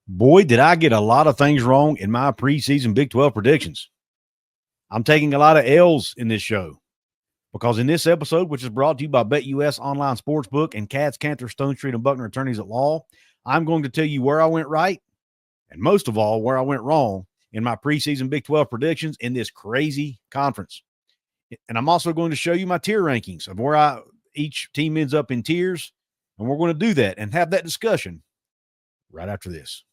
Boy, did I get a lot of things wrong in my preseason Big 12 predictions. I'm taking a lot of L's in this show because in this episode, which is brought to you by BetUS Online Sportsbook and Couz, Cantor, Stone Street, and Buckner Attorneys at Law, I'm going to tell you where I went right and most of all, where I went wrong in my preseason Big 12 predictions in this crazy conference. And I'm also going to show you my tier rankings of where each team ends up in tiers, and we're going to do that and have that discussion right after this.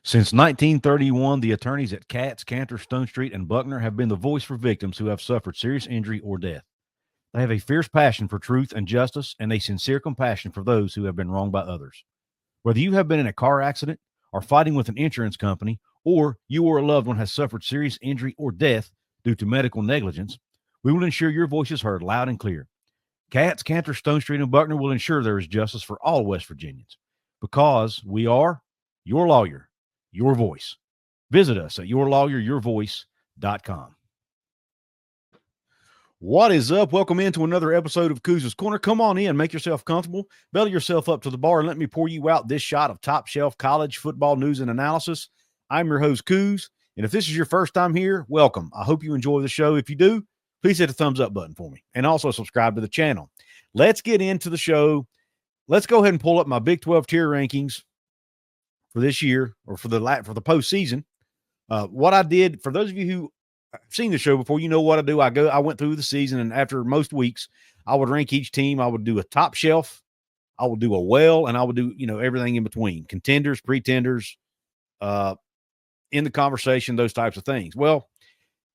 Since 1931, the attorneys at Katz, Cantor, Stone Street, and Buckner have been the voice for victims who have suffered serious injury or death. They have a fierce passion for truth and justice and a sincere compassion for those who have been wronged by others. Whether you have been in a car accident or fighting with an insurance company, or you or a loved one has suffered serious injury or death due to medical negligence, we will ensure your voice is heard loud and clear. Katz, Cantor, Stone Street, and Buckner will ensure there is justice for all West Virginians because we are your lawyer, your voice. Visit us at yourlawyeryourvoice.com. What is up? Welcome into another episode of Couz's Corner. Come on in, make yourself comfortable, belly yourself up to the bar, and let me pour you out this shot of top shelf college football news and analysis. I'm your host, Couz, and if this is your first time here, welcome. I hope you enjoy the show. If you do, please hit the thumbs up button for me, and also subscribe to the channel. Let's get into the show. Let's go ahead and pull up my Big 12 tier rankings for this year or for the postseason. What I did, for those of you who have seen the show before, you know what I do. I went through the season, and after most weeks, I would rank each team. I would do a top shelf, I would do a well, and I would do, everything in between, contenders, pretenders, in the conversation, those types of things. Well,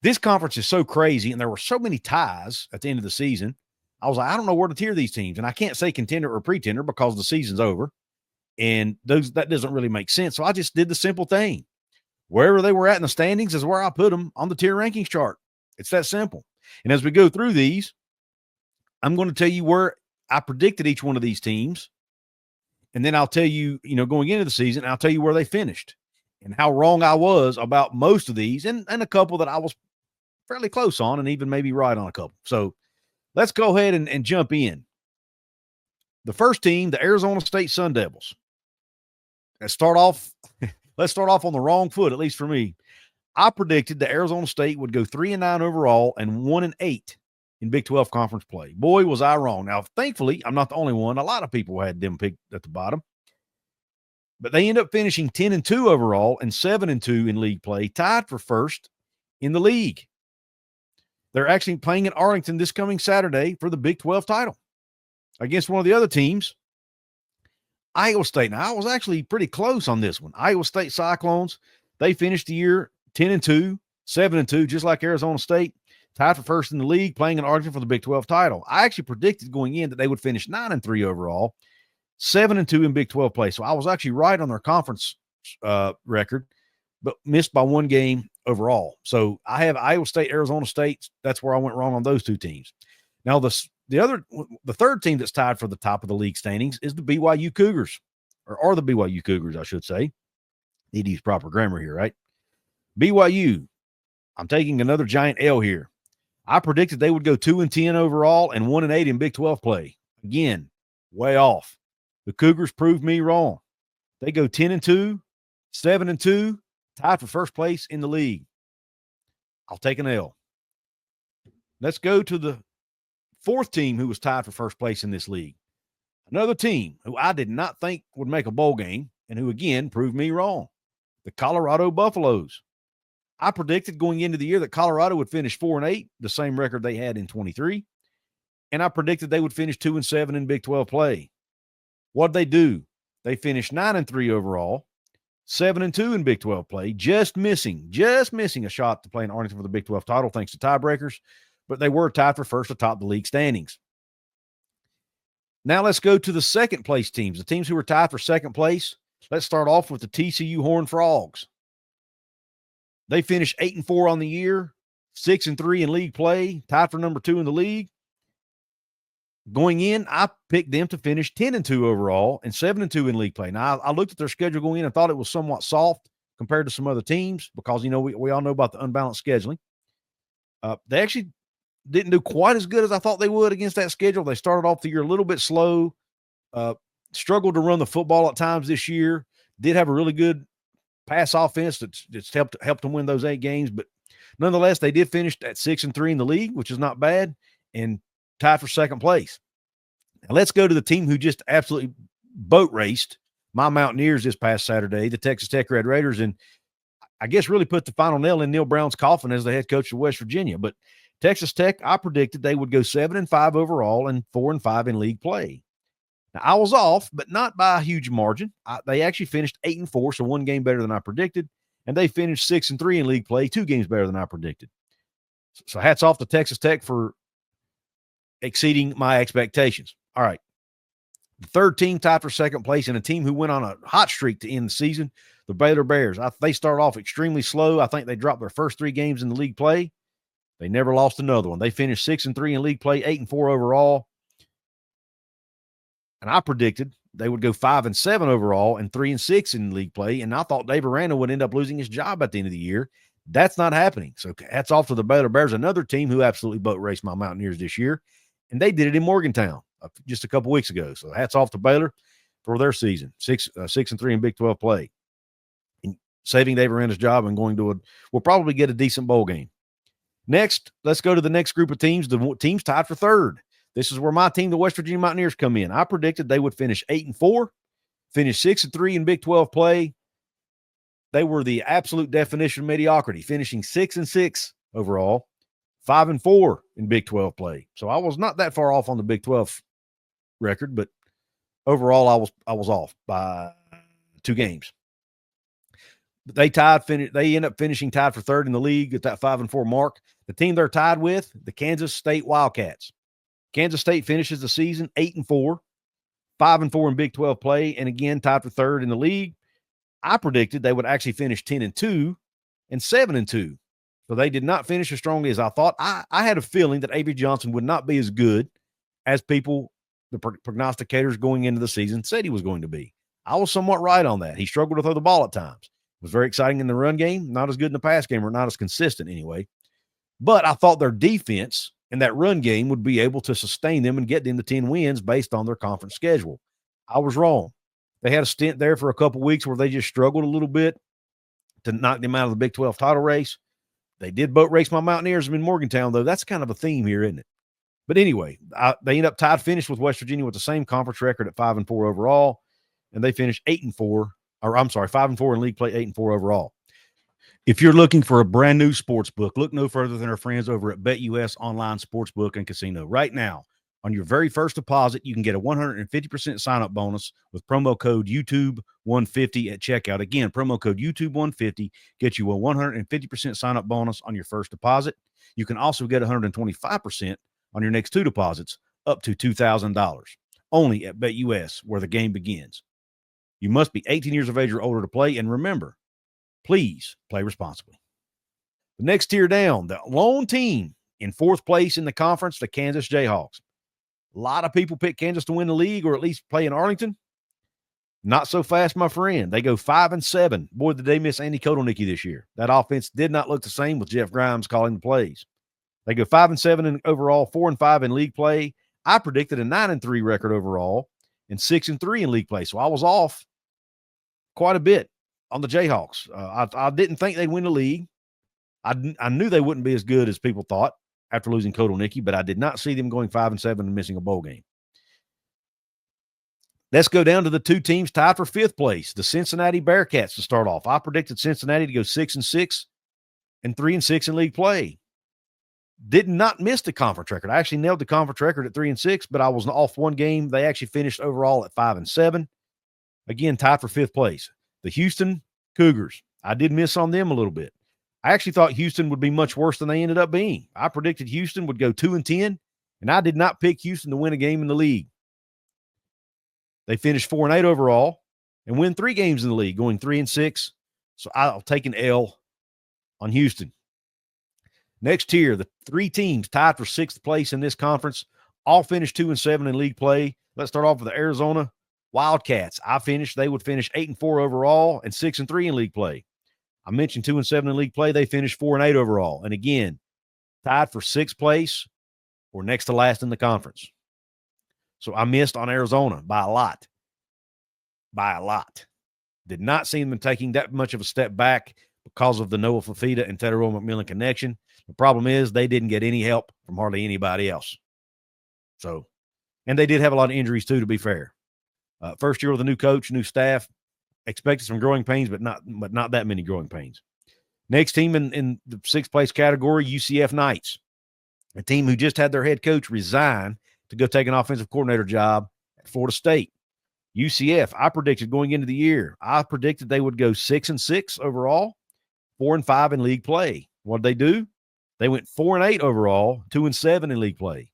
this conference is so crazy, and there were so many ties at the end of the season. I was like, I don't know where to tier these teams, and I can't say contender or pretender because the season's over. And that doesn't really make sense. So I just did the simple thing. Wherever they were at in the standings is where I put them on the tier rankings chart. It's that simple. And as we go through these, I'm going to tell you where I predicted each one of these teams. And then I'll tell you, going into the season, I'll tell you where they finished and how wrong I was about most of these and a couple that I was fairly close on and even maybe right on a couple. So let's go ahead and jump in. The first team, the Arizona State Sun Devils. Let's start off on the wrong foot, at least for me. I predicted that Arizona State would go 3-9 overall and 1-8 in Big 12 conference play. Boy, was I wrong. Now, thankfully, I'm not the only one. A lot of people had them picked at the bottom. But they end up finishing 10-2 overall and 7-2 in league play, tied for first in the league. They're actually playing in Arlington this coming Saturday for the Big 12 title against one of the other teams, Iowa State. Now, I was actually pretty close on this one. Iowa State Cyclones, they finished the year 10-2, 7-2, just like Arizona State, tied for first in the league, playing in Arlington for the Big 12 title. I actually predicted going in that they would finish 9-3 overall, 7-2 in Big 12 play. So I was actually right on their conference record, but missed by one game overall. So I have Iowa State, Arizona State. That's where I went wrong on those two teams. Now, the third team that's tied for the top of the league standings is the BYU Cougars, or the BYU Cougars, I should say. Need to use proper grammar here, right? BYU, I'm taking another giant L here. I predicted they would go 2-10 overall and 1-8 in Big 12 play. Again, way off. The Cougars proved me wrong. They go 10-2, 7-2, tied for first place in the league. I'll take an L. Let's go to the fourth team who was tied for first place in this league. Another team who I did not think would make a bowl game and who, again, proved me wrong. The Colorado Buffaloes. I predicted going into the year that Colorado would finish 4-8, the same record they had in 23. And I predicted they would finish 2-7 in Big 12 play. What'd they do? They finished 9-3 overall, 7-2 in Big 12 play, just missing a shot to play in Arlington for the Big 12 title thanks to tiebreakers. But they were tied for first atop the league standings. Now let's go to the second place teams, the teams who were tied for second place. Let's start off with the TCU Horned Frogs. They finished 8-4 on the year, 6-3 in league play, tied for number 2 in the league. Going in, I picked them to finish 10-2 overall and 7-2 in league play. Now, I looked at their schedule going in and thought it was somewhat soft compared to some other teams because, we all know about the unbalanced scheduling. They actually didn't do quite as good as I thought they would against that schedule. They started off the year a little bit slow, struggled to run the football at times this year, Did have a really good pass offense that's helped them win those 8 games, but nonetheless, they did finish at 6-3 in the league, which is not bad, and tied for second place. Now let's go to the team who just absolutely boat raced my Mountaineers this past Saturday, the Texas Tech Red Raiders, and I guess really put the final nail in Neil Brown's coffin as the head coach of West Virginia. But Texas Tech, I predicted they would go 7-5 overall and 4-5 in league play. Now, I was off, but not by a huge margin. They actually finished 8-4, so 1 game better than I predicted, and they finished 6-3 in league play, 2 games better than I predicted. So hats off to Texas Tech for exceeding my expectations. All right. The third team tied for second place, and a team who went on a hot streak to end the season, the Baylor Bears. They started off extremely slow. I think they dropped their first 3 games in the league play. They never lost another one. They finished 6-3 in league play, 8-4 overall. And I predicted they would go 5-7 overall and 3-6 in league play. And I thought Dave Aranda would end up losing his job at the end of the year. That's not happening. So hats off to the Baylor Bears, another team who absolutely boat raced my Mountaineers this year. And they did it in Morgantown just a couple weeks ago. So hats off to Baylor for their season, 6-3 in Big 12 play, and saving Dave Aranda's job and we'll probably get a decent bowl game. Next, let's go to the next group of teams. The teams tied for third. This is where my team, the West Virginia Mountaineers, come in. I predicted they would finish 8-4, finish 6-3 in Big 12 play. They were the absolute definition of mediocrity, finishing 6-6 overall, 5-4 in Big 12 play. So I was not that far off on the Big 12 record, but overall I was off by 2 games. They end up finishing tied for third in the league at that 5-4 mark. The team they're tied with, the Kansas State Wildcats. Kansas State finishes the season 8-4, 5-4 in Big 12 play, and again tied for third in the league. I predicted they would actually finish 10-2 and 7-2. So they did not finish as strongly as I thought. I had a feeling that A.B. Johnson would not be as good as people, the prognosticators going into the season, said he was going to be. I was somewhat right on that. He struggled to throw the ball at times. It was very exciting in the run game, not as good in the pass game, or not as consistent anyway. But I thought their defense and that run game would be able to sustain them and get them to 10 wins based on their conference schedule. I was wrong. They had a stint there for a couple weeks where they just struggled a little bit to knock them out of the Big 12 title race. They did boat race my Mountaineers in Morgantown, though. That's kind of a theme here, isn't it? But anyway, they end up tied finish with West Virginia with the same conference record at 5-4 overall, and they finished 5-4 in league play, 8-4 overall. If you're looking for a brand new sports book, look no further than our friends over at BetUS Online Sportsbook and Casino. Right now, on your very first deposit, you can get a 150% sign-up bonus with promo code YouTube150 at checkout. Again, promo code YouTube150 gets you a 150% sign-up bonus on your first deposit. You can also get 125% on your next 2 deposits, up to $2,000. Only at BetUS, where the game begins. You must be 18 years of age or older to play, and remember, please play responsibly. The next tier down, the lone team in 4th place in the conference, the Kansas Jayhawks. A lot of people pick Kansas to win the league or at least play in Arlington. Not so fast, my friend. They go 5-7. Boy, did they miss Andy Kotelnicki this year. That offense did not look the same with Jeff Grimes calling the plays. They go 5-7 in overall, 4-5 in league play. I predicted a 9-3 record overall and 6-3 in league play. So I was off quite a bit on the Jayhawks. I didn't think they'd win the league. I knew they wouldn't be as good as people thought after losing Kotelnicki, but I did not see them going 5-7 and missing a bowl game. Let's go down to the 2 teams tied for 5th place, the Cincinnati Bearcats to start off. I predicted Cincinnati to go 6-6 and 3-6 in league play. Did not miss the conference record. I actually nailed the conference record at 3-6, but I was off 1 game. They actually finished overall at 5-7. Again, tied for 5th place. The Houston Cougars. I did miss on them a little bit. I actually thought Houston would be much worse than they ended up being. I predicted Houston would go 2-10, and I did not pick Houston to win a game in the league. They finished 4-8 overall and win 3 games in the league, going 3-6. So I'll take an L on Houston. Next tier, the 3 teams tied for 6th place in this conference, all finished 2-7 in league play. Let's start off with the Arizona Wildcats. They would finish 8-4 overall and 6-3 in league play. I mentioned 2-7 in league play. They finished 4-8 overall. And again, tied for 6th place or next to last in the conference. So I missed on Arizona by a lot. Did not see them taking that much of a step back because of the Noah Fafita and Teddy Roy McMillan connection. The problem is they didn't get any help from hardly anybody else. So, and they did have a lot of injuries too, to be fair. First year with a new coach, new staff, expected some growing pains, but not that many growing pains. Next team in the sixth place category, UCF Knights, a team who just had their head coach resign to go take an offensive coordinator job at Florida State. UCF, I predicted going into the year, I predicted they would go 6-6 overall, 4-5 in league play. What did they do? They went 4-8 overall, 2-7 in league play.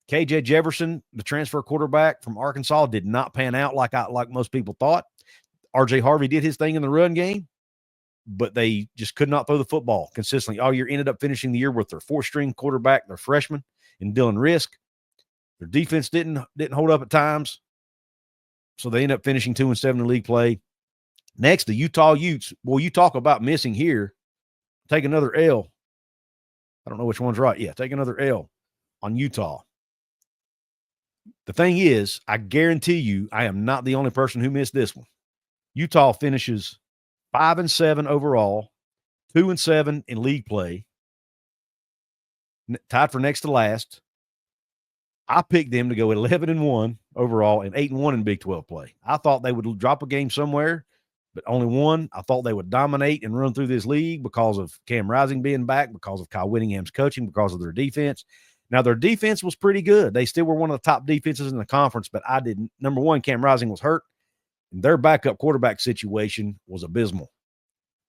KJ Jefferson, the transfer quarterback from Arkansas, did not pan out like most people thought. RJ Harvey did his thing in the run game, but they just could not throw the football consistently all year. Ended up finishing the year with their fourth-string quarterback, their freshman, in Dylan Risk. Their defense didn't hold up at times, so they ended up finishing 2-7 in league play. Next, the Utah Utes. Boy, you talk about missing here. Take another L. I don't know which one's right. Yeah, take another L on Utah. The thing is, I guarantee you, I am not the only person who missed this one. Utah finishes 5-7 overall, 2-7 in league play, tied for next to last. I picked them to go 11-1 overall and 8-1 in Big 12 play. I thought they would drop a game somewhere, but only one. I thought they would dominate and run through this league because of Cam Rising being back, because of Kyle Whittingham's coaching, because of their defense. Now, their defense was pretty good. They still were one of the top defenses in the conference, but I didn't. Number one, Cam Rising was hurt, and their backup quarterback situation was abysmal.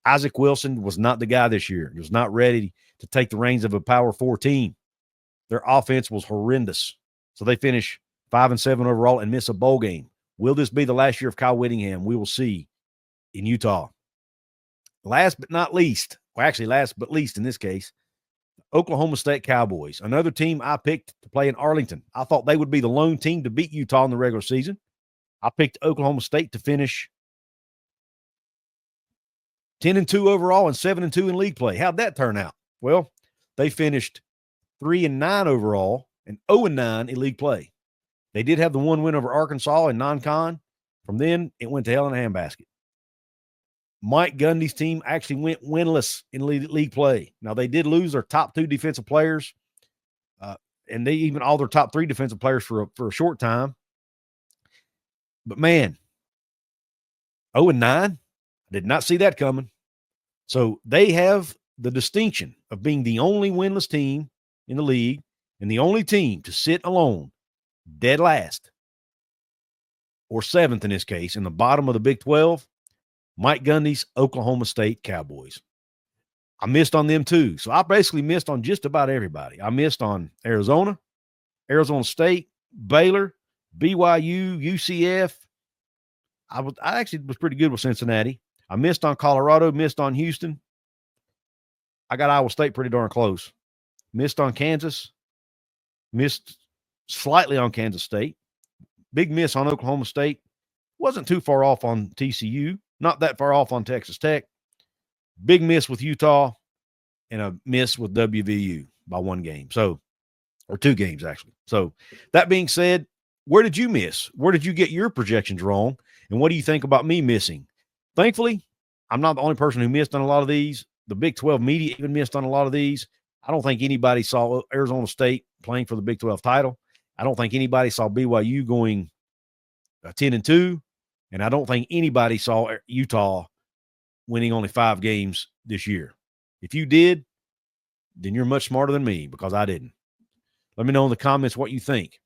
Isaac Wilson was not the guy this year. He was not ready to take the reins of a Power 4 team. Their offense was horrendous. So they finish 5-7 overall and miss a bowl game. Will this be the last year of Kyle Whittingham? We will see in Utah. Last but not least, well, actually last but least in this case, Oklahoma State Cowboys, another team I picked to play in Arlington. I thought they would be the lone team to beat Utah in the regular season. I picked Oklahoma State to finish 10-2 overall and 7-2 in league play. How'd that turn out? Well, they finished 3-9 overall and 0-9 in league play. They did have the one win over Arkansas in non-con. From then, it went to hell in a handbasket. Mike Gundy's team actually went winless in league play. Now, they did lose their top two defensive players, and they even all their top three defensive players for a short time. But, man, 0-9, I did not see that coming. So they have the distinction of being the only winless team in the league and the only team to sit alone, dead last, or seventh in this case, in the bottom of the Big 12, Mike Gundy's Oklahoma State Cowboys. I missed on them too. So I basically missed on just about everybody. I missed on Arizona, Arizona State, Baylor, BYU, UCF. I actually was pretty good with Cincinnati. I missed on Colorado, missed on Houston. I got Iowa State pretty darn close. Missed on Kansas. Missed slightly on Kansas State. Big miss on Oklahoma State. Wasn't too far off on TCU. Not that far off on Texas Tech. Big miss with Utah and a miss with WVU by one game. So, or two games actually. So that being said, where did you miss? Where did you get your projections wrong? And what do you think about me missing? Thankfully, I'm not the only person who missed on a lot of these. The Big 12 media even missed on a lot of these. I don't think anybody saw Arizona State playing for the Big 12 title. I don't think anybody saw BYU going 10-2. And I don't think anybody saw Utah winning only 5 games this year. If you did, then you're much smarter than me because I didn't. Let me know in the comments what you think.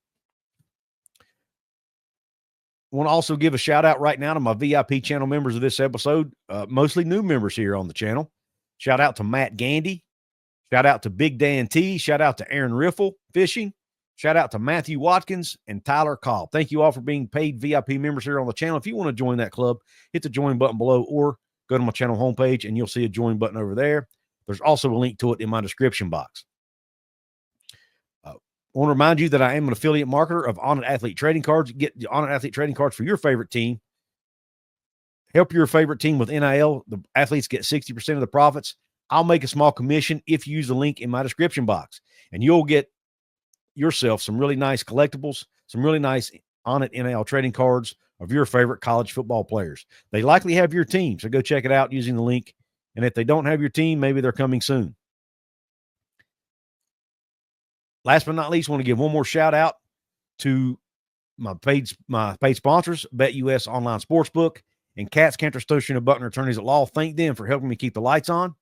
I want to also give a shout out right now to my VIP channel members of this episode, mostly new members here on the channel. Shout out to Matt Gandy. Shout out to Big Dan T. Shout out to Aaron Riffle Fishing. Shout out to Matthew Watkins and Tyler Cobb. Thank you all for being paid VIP members here on the channel. If you want to join that club, hit the join button below or go to my channel homepage and you'll see a join button over there. There's also a link to it in my description box. I want to remind you that I am an affiliate marketer of ONIT Athlete Trading Cards. Get the ONIT Athlete Trading Cards for your favorite team. Help your favorite team with NIL. The athletes get 60% of the profits. I'll make a small commission if you use the link in my description box. And you'll get yourself some really nice collectibles, some really nice ONIT NIL trading cards of your favorite college football players. They likely have your team, so go check it out using the link. And if they don't have your team, maybe they're coming soon. Last but not least, I want to give one more shout out to my paid sponsors, BetUS Online Sportsbook and Katz, Cantor, Stoshian, and Buckner Attorneys at Law. Thank them for helping me keep the lights on.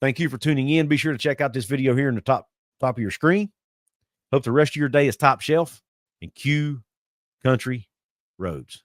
Thank you for tuning in. Be sure to check out this video here in the top of your screen. Hope the rest of your day is top shelf and cue country roads.